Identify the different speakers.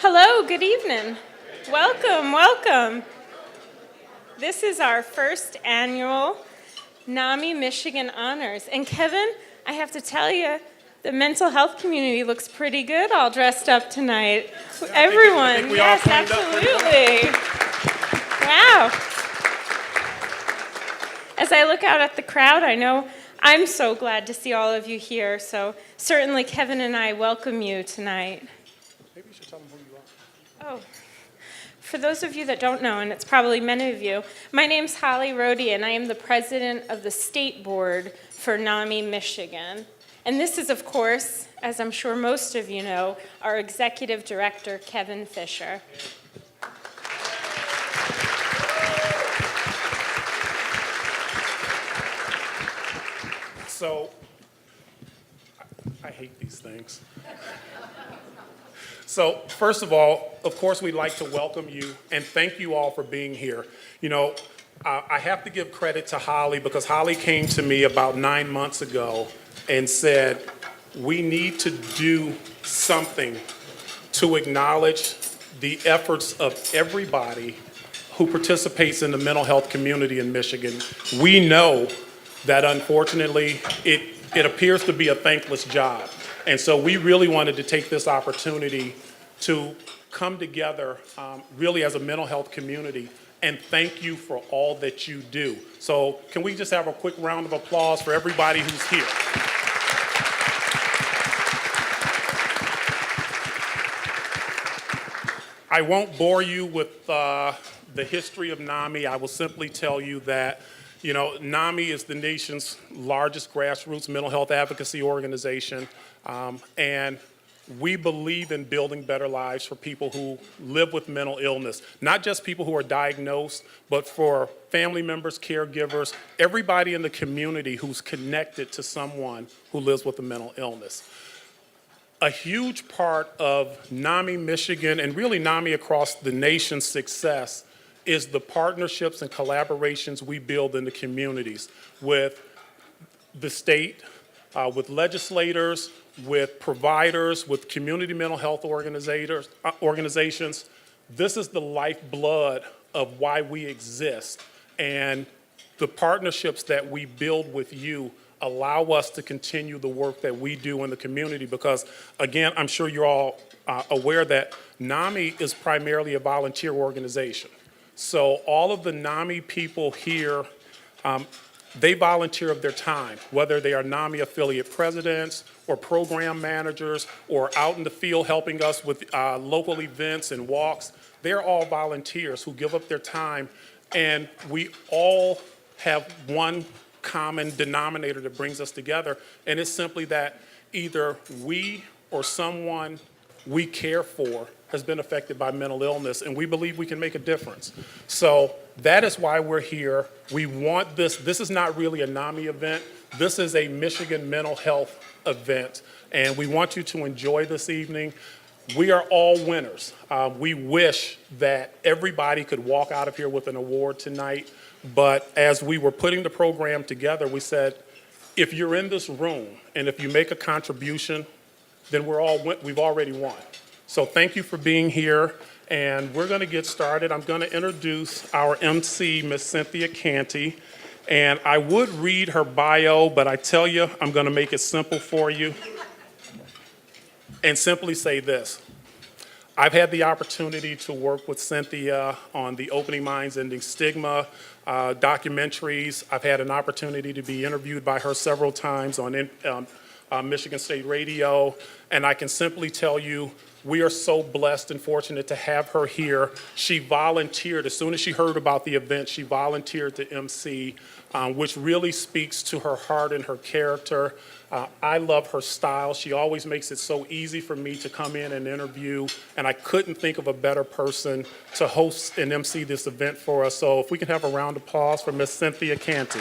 Speaker 1: Hello, good evening. Welcome, welcome. This is our first annual NAMI Michigan Honors. And Kevin, I have to tell you, the mental health community looks pretty good all dressed up tonight. Everyone, yes, absolutely. Wow. As I look out at the crowd, I know I'm so glad to see all of you here. So certainly Kevin and I welcome you tonight.
Speaker 2: Maybe you should tell them who you are.
Speaker 1: Oh, for those of you that don't know, and it's probably many of you, my name's Holly Rohde, and I am the president of the state board for NAMI Michigan. And this is, of course, as I'm sure most of you know, our executive director, Kevin Fisher.
Speaker 2: So, I hate these things. So, first of all, of course, we'd like to welcome you and thank you all for being here. You know, I have to give credit to Holly because Holly came to me about 9 months ago and said, we need to do something to acknowledge the efforts of everybody who participates in the mental health community in Michigan. We know that unfortunately it appears to be a thankless job. And so we really wanted to take this opportunity to come together really as a mental health community and thank you for all that you do. So can we just have a quick round of applause for everybody who's here? I won't bore you with the history of NAMI. I will simply tell you that NAMI is the nation's largest grassroots mental health advocacy organization, and we believe in building better lives for people who live with mental illness, not just people who are diagnosed, but for family members, caregivers, everybody in the community who's connected to someone who lives with a mental illness. A huge part of NAMI Michigan and really NAMI across the nation's success is the partnerships and collaborations we build in the communities with the state, with legislators, with providers, with community mental health organizations. This is the lifeblood of why we exist. And the partnerships that we build with you allow us to continue the work that we do in the community because, again, I'm sure you're all aware that NAMI is primarily a volunteer organization. So all of the NAMI people here, they volunteer of their time, whether they are NAMI affiliate presidents or program managers or out in the field helping us with local events and walks. They're all volunteers who give up their time, and we all have one common denominator that brings us together, and it's simply that either we or someone we care for has been affected by mental illness, and we believe we can make a difference. So that is why we're here. We want this. This is not really a NAMI event. This is a Michigan mental health event, and we want you to enjoy this evening. We are all winners. We wish that everybody could walk out of here with an award tonight, but as we were putting the program together, we said, if you're in this room and if you make a contribution, then we've already won. So thank you for being here, and we're going to get started. I'm going to introduce our MC, Miss Cynthia Canty, and I would read her bio, but I tell you, I'm going to make it simple for you and simply say this. I've had the opportunity to work with Cynthia on the Opening Minds, Ending Stigma documentaries. I've had an opportunity to be interviewed by her several times on Michigan State Radio, and I can simply tell you we are so blessed and fortunate to have her here. She volunteered, as soon as she heard about the event, she volunteered to MC, which really speaks to her heart and her character. I love her style. She always makes it so easy for me to come in and interview, and I couldn't think of a better person to host and MC this event for us. So if we can have a round of applause for Miss Cynthia Canty.